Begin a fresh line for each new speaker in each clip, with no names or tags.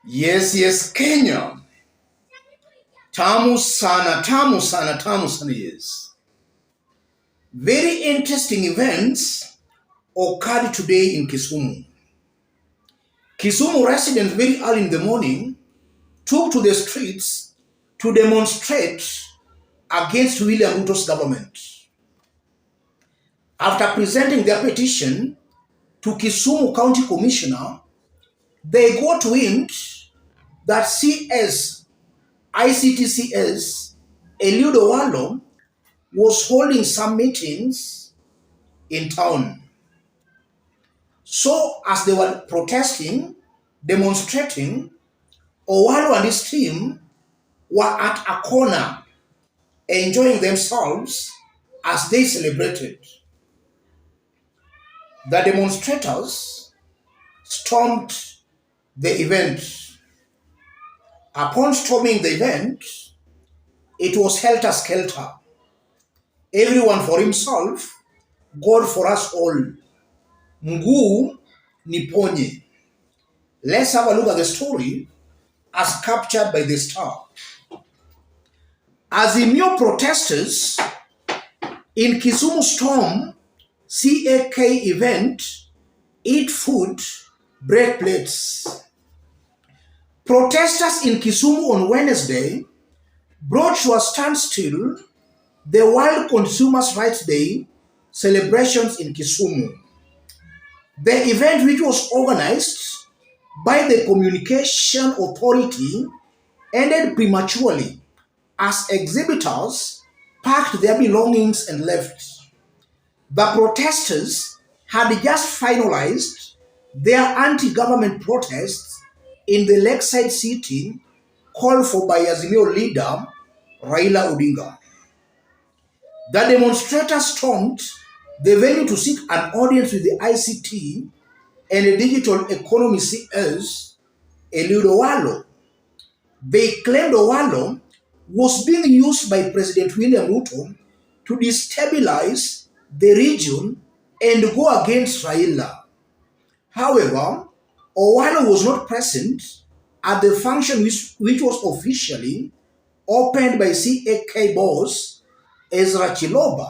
Yes, Kenya. Tamu sana, tamu sana, tamu sana, yes. Very interesting events occurred today in Kisumu. Kisumu residents very early in the morning took to the streets to demonstrate against William Ruto's government. After presenting their petition to Kisumu County Commissioner, they got wind that ICTCS Eliud Owallo was holding some meetings in town. So as they were protesting, demonstrating, Owallo and his team were at a corner enjoying themselves as they celebrated. The demonstrators stormed the event. Upon storming the event, it was helter-skelter. Everyone for himself, God for us all. Mguu niponye. Let's have a look at the story as captured by the Star. As the new protesters in Kisumu storm CAK event, eat food, break plates. Protesters in Kisumu on Wednesday brought to a standstill the World Consumers' Rights Day celebrations in Kisumu. The event, which was organized by the Communication Authority, ended prematurely as exhibitors packed their belongings and left. The protesters had just finalized their anti-government protests in the lakeside city called for by Azimio leader Raila Odinga. The demonstrators stormed the venue to seek an audience with the ICT and the Digital Economy CS Eliud Owallo. They claimed Owallo was being used by President William Ruto to destabilize the region and go against Raila. However, Owallo was not present at the function which was officially opened by CAK boss Ezra Chiloba.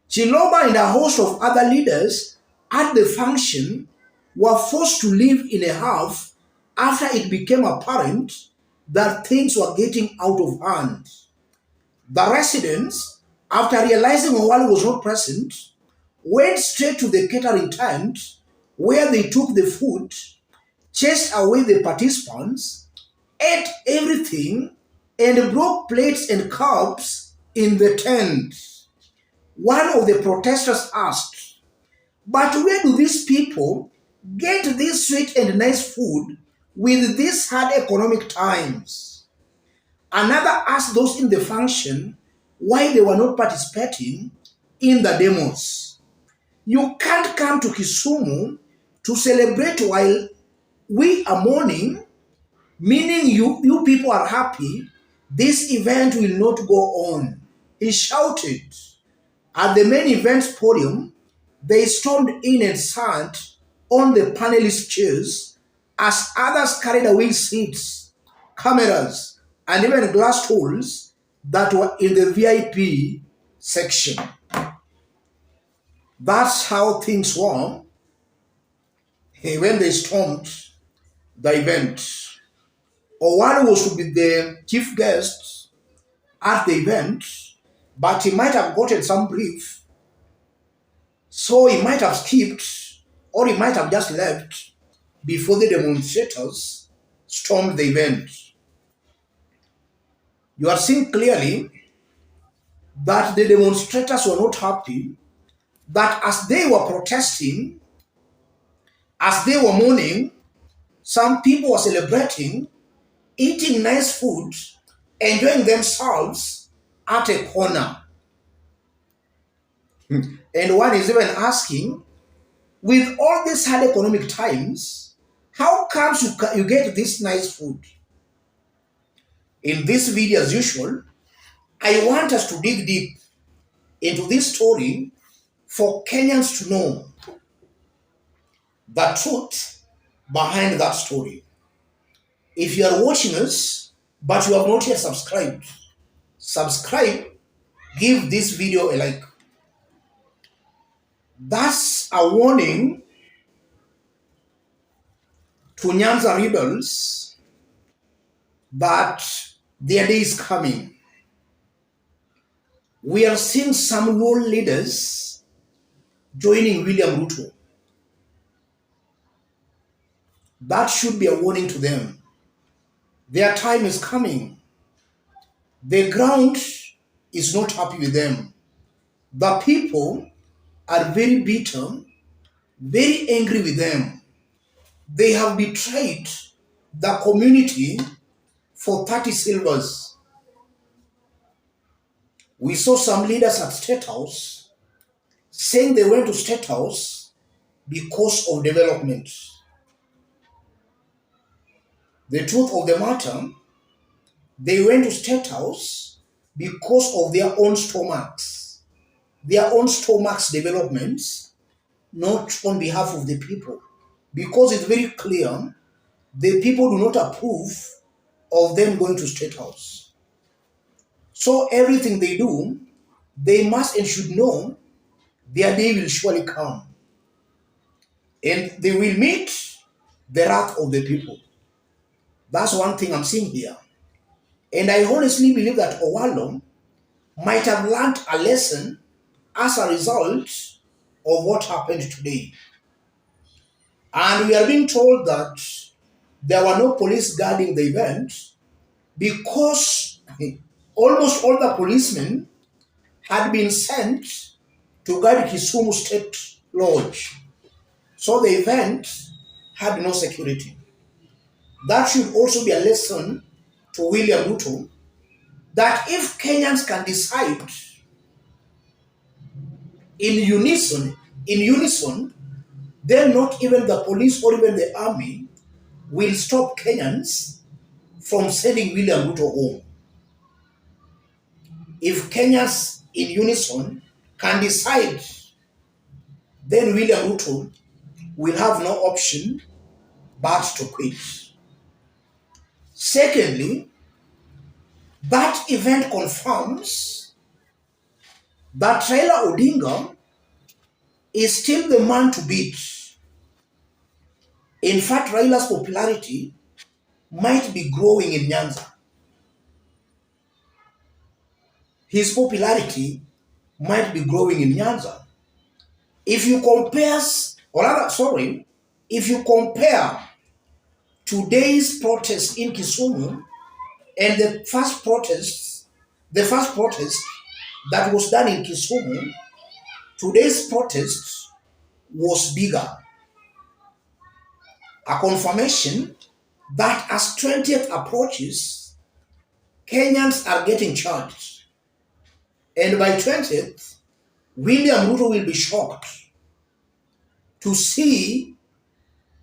Chiloba and a host of other leaders at the function were forced to leave in a huff after it became apparent that things were getting out of hand. The residents, after realizing Owallo was not present, went straight to the catering tent where they took the food, chased away the participants, ate everything, and broke plates and cups in the tent. One of the protesters asked, "But where do these people get this sweet and nice food with these hard economic times?" Another asked those in the function why they were not participating in the demos. You can't come to Kisumu to celebrate while we are mourning, meaning you people are happy. This event will not go on, he shouted. At the main events podium, they stormed in and sat on the panelist chairs as others carried away seats, cameras, and even glass stools that were in the VIP section. That's how things were when they stormed the event. Owallo was to be the chief guest at the event, but he might have gotten some brief, so he might have skipped or he might have just left before the demonstrators stormed the event. You are seeing clearly that the demonstrators were not happy, that as they were protesting, as they were mourning, some people were celebrating, eating nice food, enjoying themselves at a corner. And one is even asking, with all these hard economic times, how comes you get this nice food? In this video, as usual, I want us to dig deep into this story for Kenyans to know the truth behind that story. If you are watching us, but you have not yet subscribed, subscribe, give this video a like. That's a warning to Nyanza rebels that their day is coming. We are seeing some world leaders joining William Ruto. That should be a warning to them. Their time is coming. The ground is not happy with them. The people are very bitter, very angry with them. They have betrayed the community for 30 silvers. We saw some leaders at State House saying they went to State House because of development. The truth of the matter, they went to State House because of their own stomachs. Their own stomachs developments, not on behalf of the people. Because it's very clear, the people do not approve of them going to State House. So everything they do, they must and should know their day will surely come. And they will meet the wrath of the people. That's one thing I'm seeing here. And I honestly believe that Owallo might have learned a lesson as a result of what happened today. And we are being told that there were no police guarding the event because almost all the policemen had been sent to guard Kisumu State Lodge. So the event had no security. That should also be a lesson to William Ruto that if Kenyans can decide in unison, then not even the police or even the army will stop Kenyans from sending William Ruto home. If Kenyans in unison can decide, then William Ruto will have no option but to quit. Secondly, that event confirms that Raila Odinga is still the man to beat. In fact, Raila's popularity might be growing in Nyanza. His popularity might be growing in Nyanza. If you compare today's protest in Kisumu and the first protest that was done in Kisumu, today's protest was bigger. A confirmation that as 20th approaches, Kenyans are getting charged. And by 20th, William Ruto will be shocked to see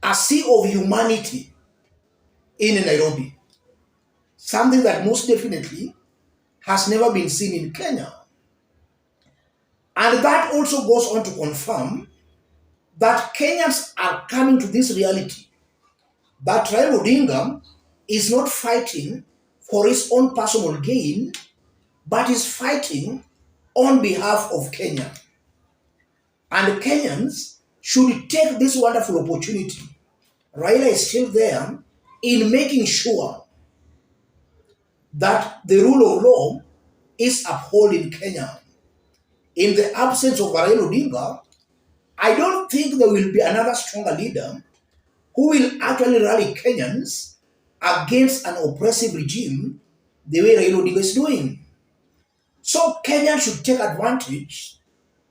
a sea of humanity in Nairobi. Something that most definitely has never been seen in Kenya. And that also goes on to confirm that Kenyans are coming to this reality that Raila Odinga is not fighting for his own personal gain, but is fighting on behalf of Kenya. And Kenyans should take this wonderful opportunity. Raila is still there in making sure that the rule of law is upheld in Kenya. In the absence of Raila Odinga, I don't think there will be another stronger leader who will actually rally Kenyans against an oppressive regime the way Raila Odinga is doing. So Kenya should take advantage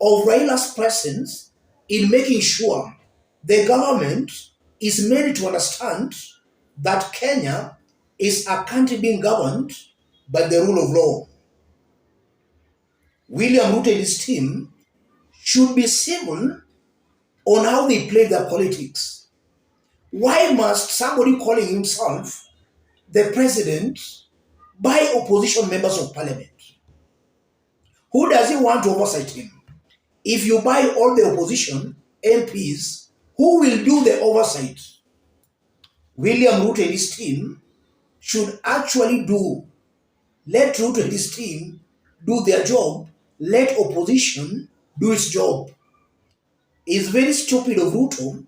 of Raila's presence in making sure the government is made to understand that Kenya is a country being governed by the rule of law. William Ruto and his team should be civil on how they play their politics. Why must somebody calling himself the president buy opposition members of parliament? Who does he want to oversight him? If you buy all the opposition MPs, who will do the oversight? William Ruto and his team should actually do. Let Ruto and his team do their job. Let opposition do its job. It's very stupid of Ruto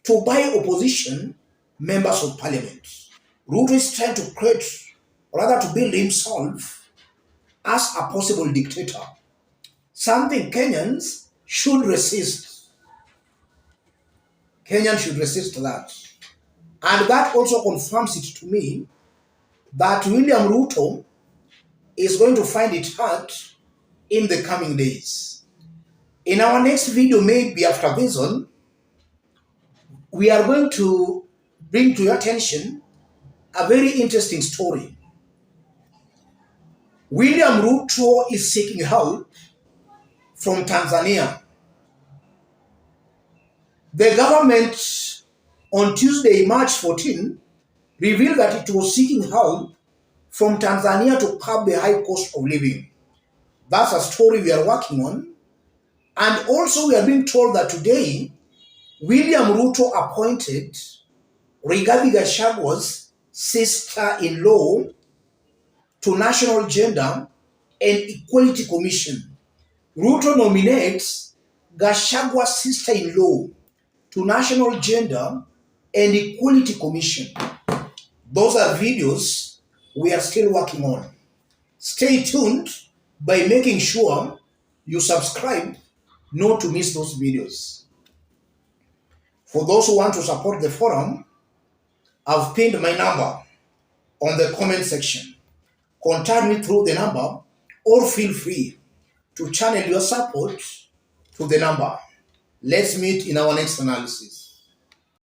to buy opposition members of parliament. Ruto is trying to create, or rather to build himself as a possible dictator. Something Kenyans should resist. Kenyans should resist that. And that also confirms it to me that William Ruto is going to find it hard in the coming days. In our next video, maybe after this one, we are going to bring to your attention a very interesting story. William Ruto is seeking help from Tanzania. The government on Tuesday, March 14, revealed that it was seeking help from Tanzania to curb the high cost of living. That's a story we are working on. And also we are being told that today, William Ruto appointed Rigathi Gachagwa's sister-in-law to National Gender and Equality Commission. Ruto nominates Gachagwa's sister-in-law to National Gender and Equality Commission. Those are videos we are still working on. Stay tuned by making sure you subscribe not to miss those videos. For those who want to support the forum, I've pinned my number on the comment section. Contact me through the number or feel free to channel your support to the number. Let's meet in our next analysis.